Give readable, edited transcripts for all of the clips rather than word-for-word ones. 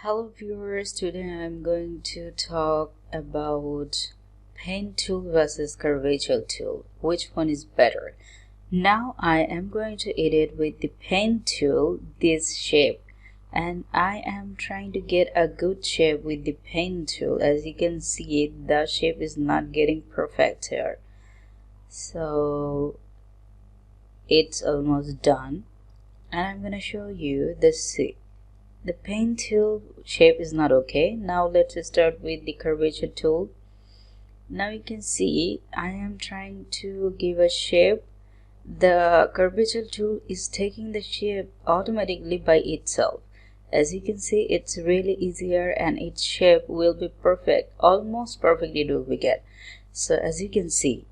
Hello viewers, today I'm going to talk about pen tool versus curvature tool. Which one is better? Now I am going to edit with the pen tool this shape, and I am trying to get a good shape with the pen tool. As you can see, the shape is not getting perfect here. So it's almost done, and I'm going to show you the pen tool shape is not okay. Now let's start with the curvature tool. Now you can see I am trying to give a shape. The curvature tool is taking the shape automatically by itself. As you can see, it's really easier and its shape will be perfect, almost perfect it will be get. So as you can see,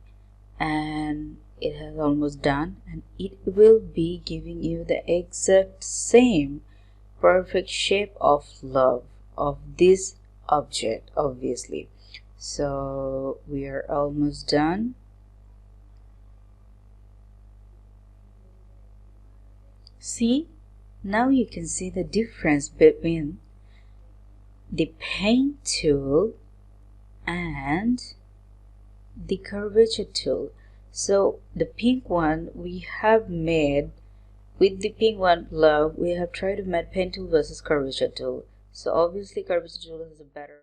and it has almost done, and it will be giving you the exact same perfect shape of love of this object, obviously. So we are almost done. See, now you can see the difference between the pen tool and the curvature tool. So the pink one we have made with the pink one love, we have tried to make pen tool versus curvature tool. So obviously curvature tool is a better